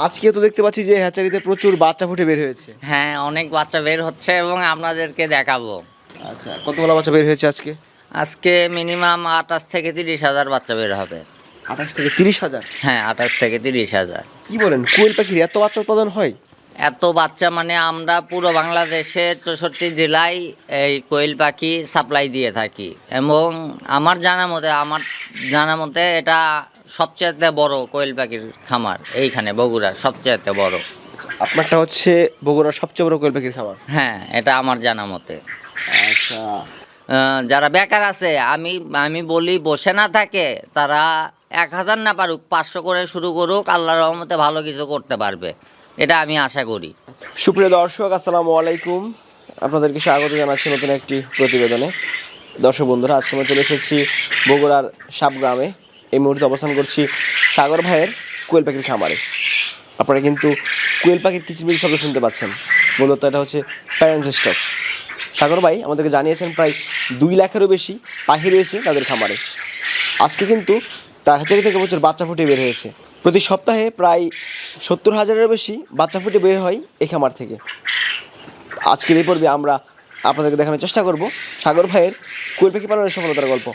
আজকে তো দেখতে পাচ্ছি যে হ্যাচারিতে প্রচুর বাচ্চা ফুটে বের হয়েছে। হ্যাঁ, অনেক বাচ্চা বের হচ্ছে এবং আপনাদেরকে দেখাবো। আচ্ছা, কতগুলো বাচ্চা বের হয়েছে আজকে? আজকে মিনিমাম 28 থেকে 30 হাজার বাচ্চা বের হবে। 28 থেকে 30 হাজার? হ্যাঁ, 28 থেকে 30 হাজার। কি বলেন, কোয়েল পাখির এত বাচ্চা উৎপাদন হয়? এত বাচ্চা মানে আমরা পুরো বাংলাদেশের 64 জেলায় এই কোয়েল পাখি সাপ্লাই দিয়ে থাকি এবং আমার জানা মতে এটা সবচেয়ে বড় কোয়েল পাখির খামার এইখানে বগুড়ার সবচেয়ে বড়। আপনারটা হচ্ছে বগুড়ার সবচেয়ে বড় কোয়েল পাখির খামার? হ্যাঁ, এটা আমার জানা মতে। আচ্ছা। যারা বেকার আছে আমি আমি বলি বসে না থাকে তারা 1000 না পারুক 500 করে শুরু করুক, আল্লাহর রহমতে ভালো কিছু করতে পারবে, এটা আমি আশা করি। সুপ্রিয় দর্শক, আসসালামু আলাইকুম। আপনাদেরকে স্বাগত জানাচ্ছি নতুন একটি প্রতিবেদনে। দর্শক বন্ধুরা, আজকে আমরা চলে এসেছি বগুড়ার সাবগ্রামে। এই মুহূর্তে অবস্থান করছি সাগর ভাইয়ের কোয়েল পাখির খামারে। আপনারা কিন্তু কোয়েল পাখির কিচিরমিচির শব্দ শুনতে পাচ্ছেন। মূলত এটা হচ্ছে প্যারেন্টস স্টক। সাগর ভাই আমাদেরকে জানিয়েছেন প্রায় 2 লাখেরও বেশি পাখি রয়েছে তাদের খামারে। আজকে কিন্তু তার হ্যাচারি থেকে প্রচুর বাচ্চা ফুটে বের হয়েছে। প্রতি সপ্তাহে প্রায় 70,000-এরও বেশি বাচ্চা ফুটে বের হয় এই খামার থেকে। আজকের এই পর্বে আমরা আপনাদেরকে দেখানোর চেষ্টা করব সাগর ভাইয়ের কোয়েল পাখি পালনের সফলতার গল্প।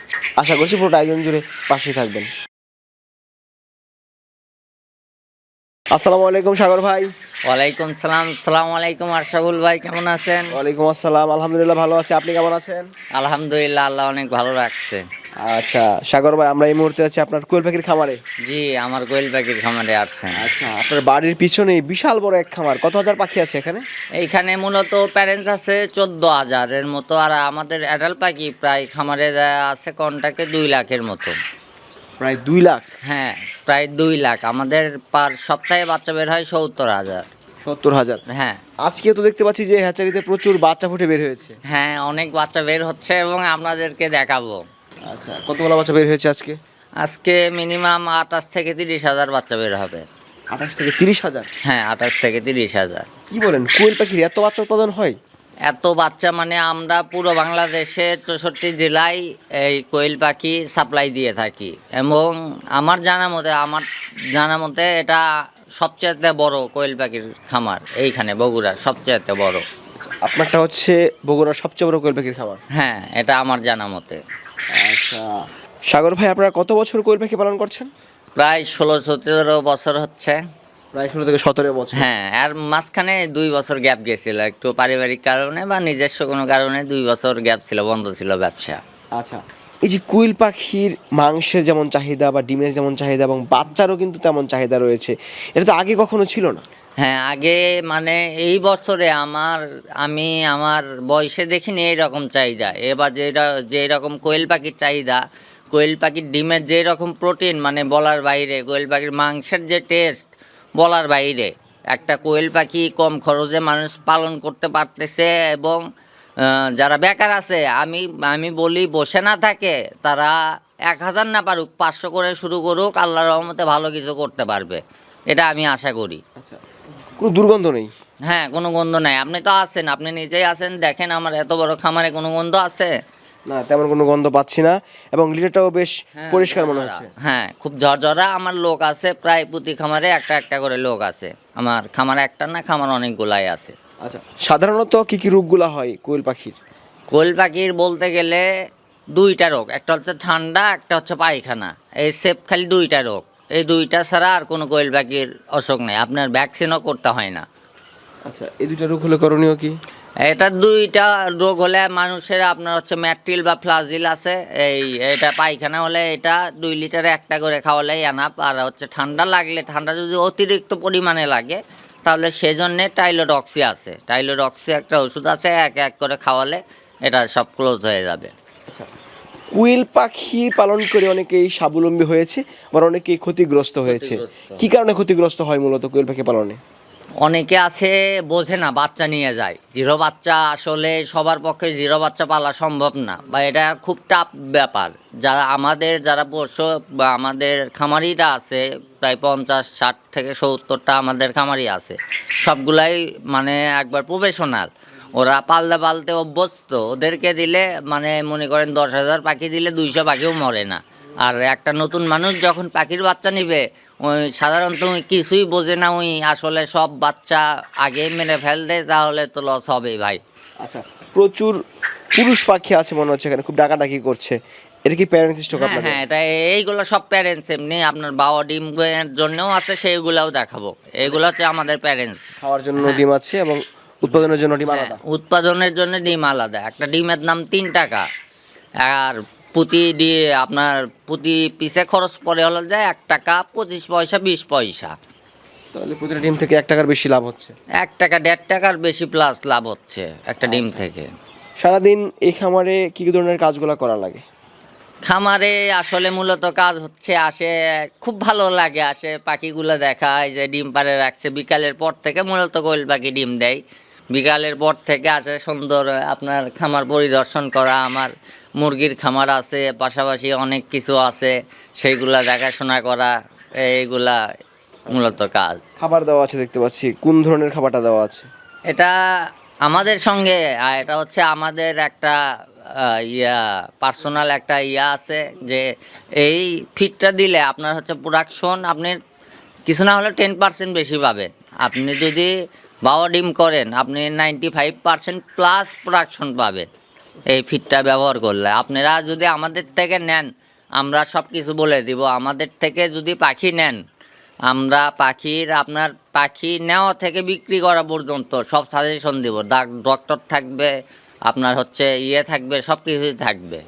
আশা করছি পুরোটা আয়োজন জুড়ে পাশেই থাকবেন। আসসালামু আলাইকুম সাগর ভাই। ওয়ালাইকুম সালাম। আসসালামু আলাইকুম আশরাফুল ভাই, কেমন আছেন? ওয়ালাইকুম আসসালাম, আলহামদুলিল্লাহ ভালো আছি। আপনি কেমন আছেন? আলহামদুলিল্লাহ, আল্লাহ অনেক ভালো রাখছে। আচ্ছা সাগর ভাই, আমরা এই মুহূর্তে আছি আপনার কোয়েল পাখির খামারে। জি, আমার কোয়েল পাখির খামারে আসছেন। আচ্ছা, আপনার বাড়ির পিছনে বিশাল বড় এক খামার, কত হাজার পাখি আছে এখানে? এইখানে মূলত প্যারেন্টস আছে 14,000-এর মতো, আর আমাদের অ্যাডাল্ট পাখি প্রায় খামারে আছে কন্টাক্টে 2 লাখের মতো। প্রায় 2 লাখ? হ্যাঁ, প্রায় 2 লাখ। আমাদের পার সপ্তাহে বাচ্চা বের হয় 70,000। 70,000? হ্যাঁ। আজকে তো দেখতে পাচ্ছি যে হ্যাচারিতে প্রচুর বাচ্চা ফুটে বের হয়েছে। হ্যাঁ, অনেক বাচ্চা বের হচ্ছে এবং আপনাদেরকে দেখাবো। আচ্ছা, কতগুলো বাচ্চা বের হয়েছে আজকে? আজকে মিনিমাম 28 থেকে 30 হাজার বাচ্চা বের হবে। 28 থেকে 30 হাজার? হ্যাঁ, 28 থেকে 30 হাজার। কি বলেন, কোয়েল পাখির এত বাচ্চা উৎপাদন হয়? এত বাচ্চা মানে আমরা পুরো বাংলাদেশের 64 জেলায় এই কোয়েল পাখি সাপ্লাই দিয়ে থাকি এবং আমার জানা মতে এটা সবচেয়ে বড় কোয়েল পাখির খামার এইখানে বগুড়ার সবচেয়ে বড়। আপনারটা হচ্ছে বগুড়ার সবচেয়ে বড় কোয়েল পাখির খামার? হ্যাঁ, এটা আমার জানা মতে। আচ্ছা সাগর ভাই, আপনারা কত বছর কোয়েল পাখি পালন করছেন? প্রায় 16-17 বছর হচ্ছে। প্রায় 16 থেকে 17 বছর? হ্যাঁ, আর মাঝখানে 2 বছর গ্যাপ গেছিল, একটু পারিবারিক কারণে বা নিজস্ব কোনো কারণে 2 বছর গ্যাপ ছিল, বন্ধ ছিল ব্যবসা। আচ্ছা, এই যে কোয়েল পাখির মাংসের যেমন চাহিদা বা ডিমের যেমন চাহিদা এবং বাচ্চারও কিন্তু তেমন চাহিদা রয়েছে, এটা তো আগে কখনো ছিল না। হ্যাঁ, আগে মানে এই বছরে আমি আমার বয়সে দেখিনি এইরকম চাহিদা। এবার যেই রকম কোয়েল পাখির চাহিদা, কোয়েল পাখির ডিমের যেই রকম প্রোটিন মানে বলার বাইরে, কোয়েল পাখির মাংসের যে টেস্ট বলার বাইরে। একটা কোয়েল পাখি কম খরচে মানুষ পালন করতে পারতেছে এবং যারা বেকার আছে আমি বলি বসে না থাকে তারা 1000 না পারুক 500 করে শুরু করুক, আল্লাহর রহমতে ভালো কিছু করতে পারবে, এটা আমি আশা করি। আচ্ছা, কোনো দুর্গন্ধ নেই? হ্যাঁ, কোনো গন্ধ নাই। আপনি তো আছেন, আপনি নিজেই আছেন, দেখেন আমার এত বড় খামারে কোনো গন্ধ আছে? না, তেমন কোনো গন্ধ পাচ্ছি না এবং লিটারটাও বেশ পরিষ্কার মনে হচ্ছে। হ্যাঁ, খুব ঝরঝরা। আমার লোক আছে প্রায় প্রতি খামারে একটা একটা করে লোক আছে। আমার খামারে একটা না, খামার অনেকগুলাই আছে। আচ্ছা, সাধারণত কি কি রোগগুলো হয় কোয়েল পাখির? কোয়েল পাখির বলতে গেলে 2টা রোগ, একটা হচ্ছে ঠান্ডা, একটা হচ্ছে পায়খানা। এই সেফ খালি 2টা রোগ, এই 2টা ছাড়া আর কোনো কোয়েল পাখির অসুখ নেই, আপনার ভ্যাকসিনও করতে হয় না। আচ্ছা, এই 2টা রোগ হলে করণীয় কি? এটা 2টা রোগ হলে মানুষের আপনার হচ্ছে ম্যাট্রিল বা ফ্লাজিল আছে, এটা পায়খানা হলে এটা 2 লিটারে একটা করে খাওয়ালেই এনাফ। আর হচ্ছে ঠান্ডা লাগলে, ঠান্ডা যদি অতিরিক্ত পরিমাণে লাগে তাহলে সেজন্যে টাইলোডক্সি আছে, টাইলোডক্সি একটা ওষুধ আছে, এক এক করে খাওয়ালে এটা সব ক্লোজ হয়ে যাবে। আচ্ছা, কোয়েল পাখি পালন করে অনেকেই স্বাবলম্বী হয়েছে, আবার অনেকেই ক্ষতিগ্রস্ত হয়েছে। কি কারণে ক্ষতিগ্রস্ত হয় মূলত কোয়েল পাখি পালনে? অনেকে আছে বোঝে না, বাচ্চা নিয়ে যায় জিরো বাচ্চা। আসলে সবার পক্ষে জিরো বাচ্চা পালা সম্ভব না, বা এটা খুব টাফ ব্যাপার। যারা পোষ্য বা আমাদের খামারিরা আছে প্রায় 50-60 থেকে 70টা আমাদের খামারি আছে, সবগুলাই মানে একবার প্রফেশনাল। ওরা পালতে অভ্যস্ত। ওদেরকে দিলে মানে মনে করেন 10,000 পাখি দিলে 200 পাখিও মরে না। আর একটা নতুন মানুষ যখন পাখির বাচ্চা নিবে ওই সাধারণত ওই কিছুই বোঝে না, ওই আসলে সব বাচ্চা আগে মেরে ফেল দেয়, তাহলে তো লস হবেই ভাই। আচ্ছা, প্রচুর পুরুষ পাখি আছে মনে হচ্ছে এখানে, খুব ডাকাডাকি করছে, এটা কি প্যারেন্টস স্টক হ্যাঁ আপনাদের? হ্যাঁ, এটা এইগুলো সব প্যারেন্টস, এমনি আপনার বাবা ডিমের জন্যও আছে, সেইগুলাও দেখাবো। এইগুলো হচ্ছে আমাদের প্যারেন্টস। খাওয়ার জন্য ডিম আছে এবং উৎপাদনের জন্য ডিম আলাদা। উৎপাদনের জন্য ডিম আলাদা। একটা ডিমের দাম 3 টাকা, আর আপনার প্রতি পিসে খরচ পড়ে হলো যায় 1 টাকা 25 পয়সা 20 পয়সা। তাহলে প্রতিটা ডিম থেকে 1 টাকার বেশি লাভ হচ্ছে। 1 টাকা 1.5 টাকার বেশি প্লাস লাভ হচ্ছে একটা ডিম থেকে। সারাদিন এই খামারে কি কি ধরনের কাজগুলো করা লাগে? খামারে আসলে মূলত কাজ হচ্ছে, আসে খুব ভালো লাগে, আসে পাখিগুলো দেখা, এই যে ডিম পাড়ে রাখছে, বিকালের পর থেকে মূলত কোয়েল পাখি ডিম দেয়। বিকালের পর থেকে আসে সুন্দর আপনার খামার পরিদর্শন করা। আমার মুরগির খামার আছে, পাশাপাশি অনেক কিছু আছে, সেইগুলা দেখাশোনা করা, এইগুলা মূলত কাজ। খাবার দেওয়া আছে দেখতে পাচ্ছি, কোন ধরনের খাবারটা দেওয়া আছে? এটা আমাদের সঙ্গে, এটা হচ্ছে আমাদের একটা পার্সোনাল একটা আছে, যে এই ফিডটা দিলে আপনার হচ্ছে প্রোডাকশন আপনি কিছু না হলে 10% বেশি পাবেন। আপনি যদি বাবা ডিম করেন, আপনি 95% প্লাস প্রোডাকশন পাবেন এই ফিডটা ব্যবহার করলে। আপনারা যদি আমাদের থেকে নেন, আমরা সব কিছু বলে দিব। আমাদের থেকে যদি পাখি নেন, আমরা আপনার পাখি নেওয়া থেকে বিক্রি করা পর্যন্ত সব সাজেশন দিব। ডক্টর থাকবে, আপনার হচ্ছে থাকবে, সব কিছুই থাকবে।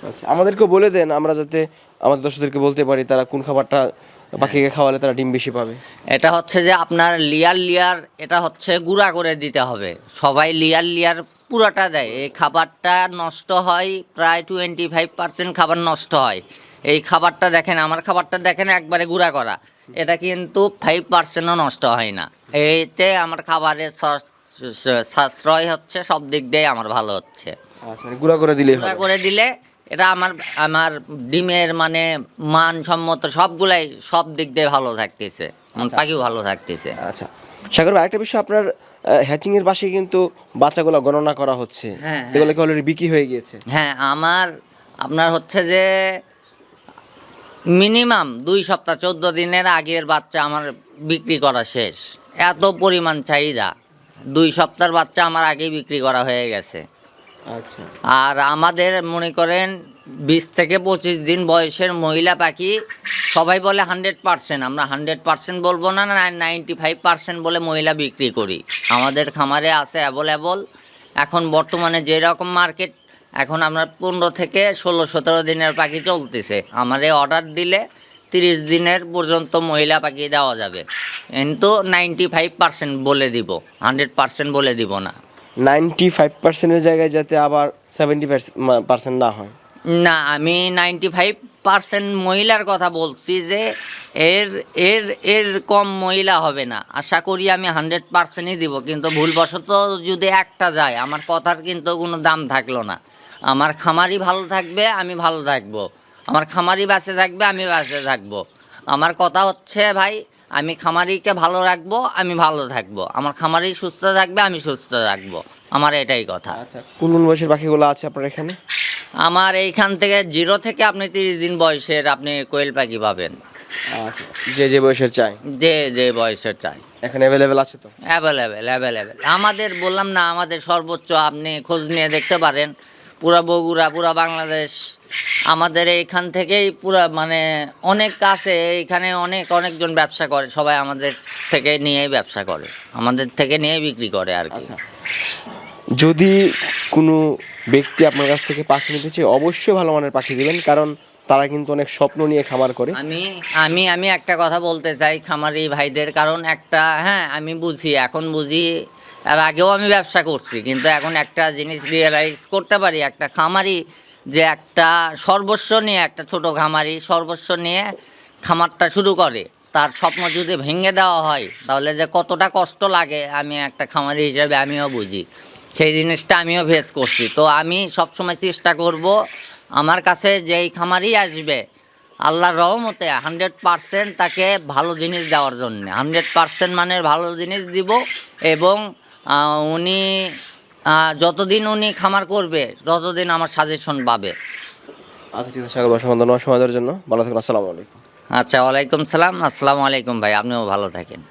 আচ্ছা, আমাদেরকে বলে দেন, আমরা যাতে আমাদের দর্শকদেরকে বলতে পারি তারা কোন খাবারটা পাখিকে খাওয়ালে তারা ডিম বেশি পাবে। এটা হচ্ছে যে আপনার লিয়ার এটা হচ্ছে গুঁড়া করে দিতে হবে। সবাই লিয়ার পুরাটা দেয়, এই খাবারটা নষ্ট হয় প্রায় 25% খাবার নষ্ট হয়। এই খাবারটা দেখেন, আমার খাবারটা দেখেন একবারে গুঁড়া করা, এটা কিন্তু 5%ও নষ্ট হয় না। এইতে আমার খাবারের সাশ্রয় হচ্ছে, সব দিক দিয়ে আমার ভালো হচ্ছে। আচ্ছা, মানে গুঁড়া করে দিলেই গুঁড়া হবে। করে দিলে এটা আমার ডিমের মানে মানসম্মত সবগুলাই সব দিক দিয়ে ভালো থাকতেছে, আমার পাখিও ভালো থাকতেছে। আচ্ছা সাগর ভাই, আরেকটা বিষয়, আপনার হ্যাচিং এর পাশে কিন্তু বাচ্চাগুলো গণনা করা হচ্ছে, হ্যাঁ, এগুলো কি অলরেডি বিক্রি হয়ে গিয়েছে? হ্যাঁ, আপনার হচ্ছে যে মিনিমাম 2 সপ্তাহ 14 দিনের আগের বাচ্চা আমার বিক্রি করা শেষ। এত পরিমাণ চাহিদা, 2 সপ্তাহের বাচ্চা আমার আগেই বিক্রি করা হয়ে গেছে। আচ্ছা, আর আমাদের মনে করেন 20 থেকে 25 দিন বয়সের মহিলা পাখি সবাই বলে 100%, আমরা 100% বলবো না, 95% বলে মহিলা বিক্রি করি। আমাদের খামারে আছে অ্যাভেলেবল। এখন বর্তমানে যেরকম মার্কেট, এখন আমরা 15 থেকে 16-17 দিনের পাখি চলতেছে। আমারে অর্ডার দিলে 30 দিনের পর্যন্ত মহিলা পাখি দেওয়া যাবে, কিন্তু 95% বলে দিব, 100% বলে দিব না। 95%-এর জায়গায় যাতে আবার 70% না হয়। না, আমি 95% মহিলার কথা বলছি, যে এর এর এর কম মহিলা হবে না। আশা করি আমি 100%ই দিব, কিন্তু ভুলবশত যদি একটা যায়, আমার কথার কিন্তু কোনো দাম থাকলো না। আমার খামারি ভালো থাকবে, আমি ভালো থাকবো। আমার খামারি বাঁচে থাকবে, আমি বাঁচে থাকবো। আমার কথা হচ্ছে ভাই, আমি খামারিকে ভালো রাখবো, আমি ভালো থাকবো। আমার খামারি সুস্থ থাকবে, আমি সুস্থ থাকবো। আমার এটাই কথা। আচ্ছা, কোন কোন বয়সের পাখিগুলো আছে আপনার এখানে? আমার এইখান থেকে 0 থেকে আপনি 30 দিন বয়সের আপনি কোয়েল পাখি পাবেন, আচ্ছা, যে যে বয়সের চাই, যে বয়সের চাই। এখন অ্যাভেলেবেল আছে তো? অ্যাভেলেবেল আমাদের, বললাম না, আমাদের সর্বোচ্চ আপনি খোঁজ নিয়ে দেখতে পারেন, পুরা বগুড়া, পুরা বাংলাদেশ আমাদের এইখান থেকেই পুরা মানে অনেক কাছে, এইখানে অনেকজন ব্যবসা করে, সবাই আমাদের থেকে নিয়েই ব্যবসা করে, আমাদের থেকে নিয়ে বিক্রি করে আর কি। আচ্ছা, যদি কোনো ব্যক্তি আপনার কাছ থেকে পাখি নিতে চায়, অবশ্যই ভালো মানের পাখি দিবেন, কারণ তারা কিন্তু অনেক স্বপ্ন নিয়ে খামার করে। আমি একটা কথা বলতে চাই খামারি ভাইদের, কারণ একটা, হ্যাঁ আমি বুঝি, এখন বুঝি, এর আগেও আমি ব্যবসা করছি, কিন্তু এখন একটা জিনিস রিয়েলাইজ করতে পারি, একটা খামারি যে একটা সর্বস্ব নিয়ে, একটা ছোট খামারি সর্বস্ব নিয়ে খামারটা শুরু করে, তার স্বপ্ন যদি ভেঙে দেওয়া হয়, তাহলে যে কতটা কষ্ট লাগে, আমি একটা খামারি হিসেবে আমিও বুঝি, সেই জিনিসটা আমিও ফেস করছি। তো আমি সবসময় চেষ্টা করব, আমার কাছে যেই খামারি আসবে, আল্লাহর রহমতে 100% তাকে ভালো জিনিস দেওয়ার জন্য, 100% মানের ভালো জিনিস দিব। এবং উনি যতদিন উনি খামার করবে, ততদিন আমার সাজেশন পাবে। আচ্ছা, ঠিক আছে সাগর ভাই, ধন্যবাদ সময় দেওয়ার জন্য। ভালো থাকুন, আসসালামু আলাইকুম। আচ্ছা, ওয়ালাইকুম সালাম, আসসালামু আলাইকুম ভাই, আপনিও ভালো থাকেন।